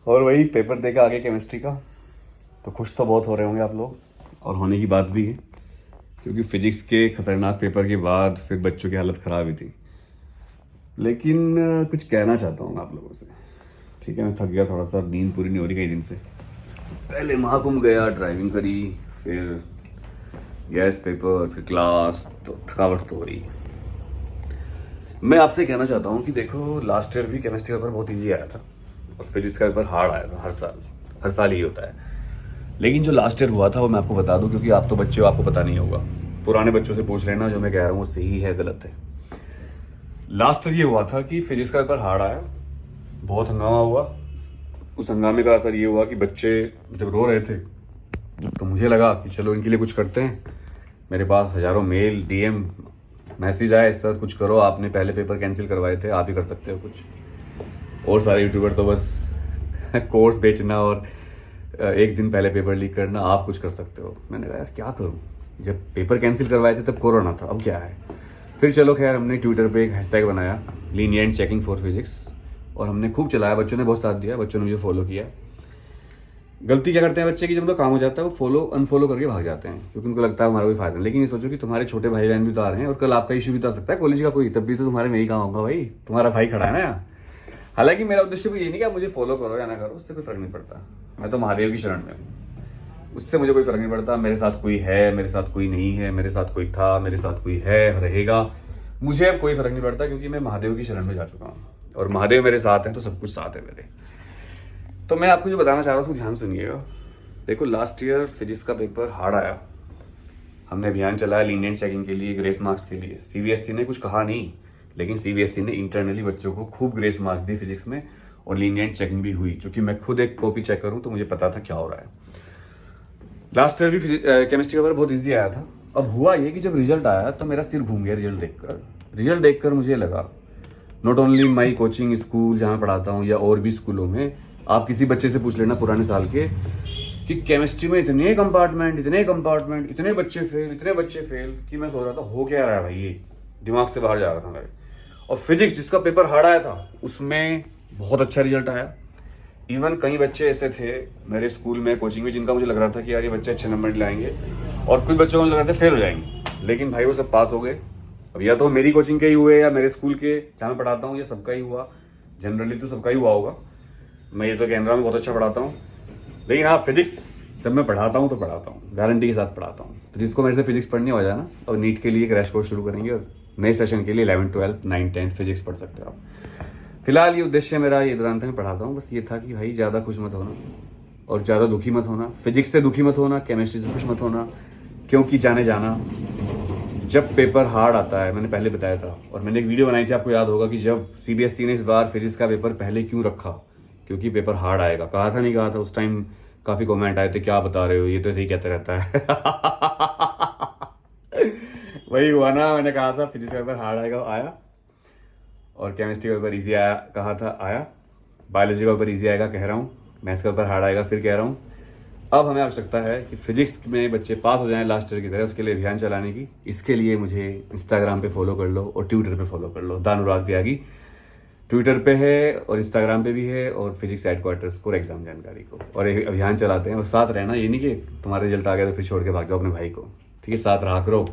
और वही पेपर देकर आगे केमिस्ट्री का। तो खुश तो बहुत हो रहे होंगे आप लोग, और होने की बात भी है, क्योंकि फिजिक्स के खतरनाक पेपर के बाद फिर बच्चों की हालत ख़राब ही थी। लेकिन कुछ कहना चाहता हूँ आप लोगों से। ठीक है, मैं थक गया थोड़ा सा, नींद पूरी नहीं हो रही कई दिन से। पहले महाकुंभ गया, ड्राइविंग करी, फिर गैस पेपर, फिर क्लास, तो थकावट तो हो रही है। मैं आपसे कहना चाहता हूँ कि देखो, लास्ट ईयर भी केमिस्ट्री का पेपर बहुत इजी आया था और फिजिक्स का पेपर हार्ड आया था। हर साल ही होता है। लेकिन जो लास्ट ईयर हुआ था वो मैं आपको बता दूं, क्योंकि आप तो बच्चे हो, आपको पता नहीं होगा। पुराने बच्चों से पूछ लेना, जो मैं कह रहा हूँ वो सही है गलत है। लास्ट ईयर ये हुआ था कि फिजिक्स का पेपर हार्ड आया, बहुत हंगामा हुआ। उस हंगामे का असर ये हुआ कि बच्चे जब रो रहे थे तो मुझे लगा कि चलो इनके लिए कुछ करते हैं। मेरे पास हज़ारों मेल, डीएम, मैसेज आए, सर कुछ करो, आपने पहले पेपर कैंसिल करवाए थे, आप ही कर सकते हो कुछ। और सारे यूट्यूबर तो बस कोर्स बेचना और एक दिन पहले पेपर लीक करना, आप कुछ कर सकते हो। मैंने कहा यार क्या करूं, जब पेपर कैंसिल करवाए थे तब कोरोना था, अब क्या है। फिर चलो खैर, हमने ट्विटर पे एक हैशटैग बनाया, लीनिएंट चेकिंग फॉर फिजिक्स, और हमने खूब चलाया। बच्चों ने बहुत साथ दिया, बच्चों ने मुझे फॉलो किया। गलती क्या करते हैं बच्चे की, जब उनका काम हो जाता है वो फॉलो अनफॉलो करके भाग जाते हैं, क्योंकि उनको लगता है हमारा कोई फायदा नहीं। लेकिन ये सोचो कि तुम्हारे छोटे भाई बहन भी तो आ रहे हैं, और कल आपका इशू भी तो आ सकता है कॉलेज का कोई, तब भी तो तुम्हारे में ही काम होगा भाई, तुम्हारा भाई खड़ा है ना यहाँ। हालांकि मेरा उद्देश्य भी ये नहीं कि आप मुझे फॉलो करो या ना करो, उससे कोई फर्क नहीं पड़ता। मैं तो महादेव की शरण में हूँ, उससे मुझे कोई फर्क नहीं पड़ता। मेरे साथ कोई है, मेरे साथ कोई नहीं है, मेरे साथ कोई था, मेरे साथ कोई है, रहेगा, मुझे अब कोई फर्क नहीं पड़ता, क्योंकि मैं महादेव की शरण में जा चुका हूँ और महादेव मेरे साथ हैं तो सब कुछ साथ है मेरे। तो मैं आपको जो बताना चाह रहा हूँ उसको ध्यान सुनिएगा। देखो, लास्ट ईयर फिजिक्स का पेपर हार्ड आया, हमने अभियान चलाया लीनिएंट चेकिंग के लिए, ग्रेस मार्क्स के लिए। सीबीएसई ने कुछ कहा नहीं, लेकिन सीबीएसई ने इंटरनली बच्चों को खूब ग्रेस मार्क्स दी फिजिक्स में, और लीनिएंट चेकिंग भी हुई। क्योंकि मैं खुद एक कॉपी चेक करूं तो मुझे पता था क्या हो रहा है। लास्ट ईयर भी केमिस्ट्री का पेपर बहुत ईजी आया था। अब हुआ ये कि जब रिजल्ट आया तो मेरा सिर घूम गया। रिजल्ट देखकर मुझे लगा, not only my coaching school जहाँ पढ़ाता हूँ या और भी स्कूलों में, आप किसी बच्चे से पूछ लेना पुराने साल के, कि केमिस्ट्री में इतने कंपार्टमेंट, इतने बच्चे फेल कि मैं सोच रहा था हो क्या रहा है भाई, ये दिमाग से बाहर जा रहा था मेरे। और फिजिक्स जिसका पेपर हार्ड आया था उसमें बहुत अच्छा रिजल्ट आया। इवन कई बच्चे ऐसे थे मेरे स्कूल में, कोचिंग में, जिनका मुझे लग रहा था कि यार ये बच्चे अच्छे नंबर लाएंगे, और कुछ बच्चों को मुझे लग रहा था फेल हो जाएंगे, लेकिन भाई वो सब पास हो गए। अब या तो मेरी कोचिंग के ही हुए या मेरे स्कूल के जहाँ मैं पढ़ाता हूँ, ये सबका ही हुआ। जनरली तो सबका ही हुआ होगा। मैं ये तो कैनरा में बहुत अच्छा पढ़ाता हूँ, लेकिन हाँ, फिजिक्स जब मैं पढ़ाता हूँ तो पढ़ाता हूँ, गारंटी के साथ पढ़ाता हूँ। तो जिसको मेरे से फिजिक्स पढ़नी हो जाए ना, और नीट के लिए क्रैश कोर्स शुरू करेंगे, और नए सेशन के लिए 11th 12th 9th 10th physics पढ़ सकते हो आप। फिलहाल ये उद्देश्य मेरा ये वेदांत में पढ़ाता हूँ, बस ये था कि भाई ज़्यादा खुश मत होना और ज़्यादा दुखी मत होना, फिजिक्स से दुखी मत होना, केमिस्ट्री से खुश मत होना। क्योंकि जाने जाना, जब पेपर हार्ड आता है, मैंने पहले बताया था और मैंने एक वीडियो बनाई थी, आपको याद होगा, कि जब सीबीएसई ने इस बार फिजिक्स का पेपर पहले क्यों रखा, क्योंकि पेपर हार्ड आएगा। कहा था नहीं कहा था, उस टाइम काफ़ी कमेंट आए थे, क्या बता रहे हो, ये तो ऐसे ही कहते रहता है। वही हुआ ना, मैंने कहा था फिजिक्स का पेपर हार्ड आएगा, आया। और केमिस्ट्री का पेपर ईजी आया, कहा था, आया। बायोलॉजी का पेपर ईजी आएगा, कह रहा हूँ। मैथ्स का पेपर हार्ड आएगा, फिर कह रहा हूँ। अब हमें आवश्यकता है कि फिजिक्स में बच्चे पास हो जाएं लास्ट ईयर की तरह, उसके लिए अभियान चलाने की। इसके लिए मुझे इंस्टाग्राम पे फॉलो कर लो और ट्विटर पे फॉलो कर लो। दानुराग त्यागी ट्विटर पे है और इंस्टाग्राम पे भी है, और फिजिक्स हेडक्वार्टर्स को एग्जाम जानकारी को, और एक अभियान चलाते हैं। और साथ रहना, ये नहीं कि तुम्हारा रिजल्ट आ गया तो फिर छोड़ के भाग जाओ अपने भाई को, ठीक है, साथ रहा करो।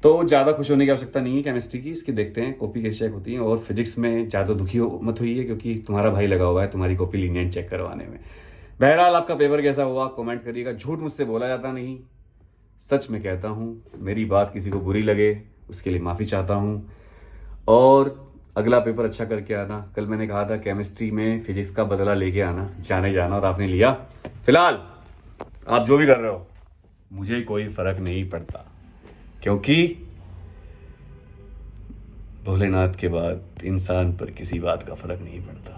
तो ज़्यादा खुश होने की आवश्यकता नहीं है केमिस्ट्री की, इसकी देखते हैं कॉपी कैसे चेक होती है। और फिजिक्स में ज़्यादा दुखी मत होइए, क्योंकि तुम्हारा भाई लगा हुआ है तुम्हारी कॉपी लीनिएंट चेक करवाने में। बहरहाल, आपका पेपर कैसा हुआ कमेंट करिएगा। झूठ मुझसे बोला जाता नहीं, सच में कहता हूँ। मेरी बात किसी को बुरी लगे उसके लिए माफ़ी चाहता हूँ, और अगला पेपर अच्छा करके आना। कल मैंने कहा था केमिस्ट्री में फिजिक्स का बदला लेके आना, जाने जाना, और आपने लिया। फिलहाल आप जो भी कर रहे हो मुझे कोई फर्क नहीं पड़ता, क्योंकि भोलेनाथ के बाद इंसान पर किसी बात का फर्क नहीं पड़ता।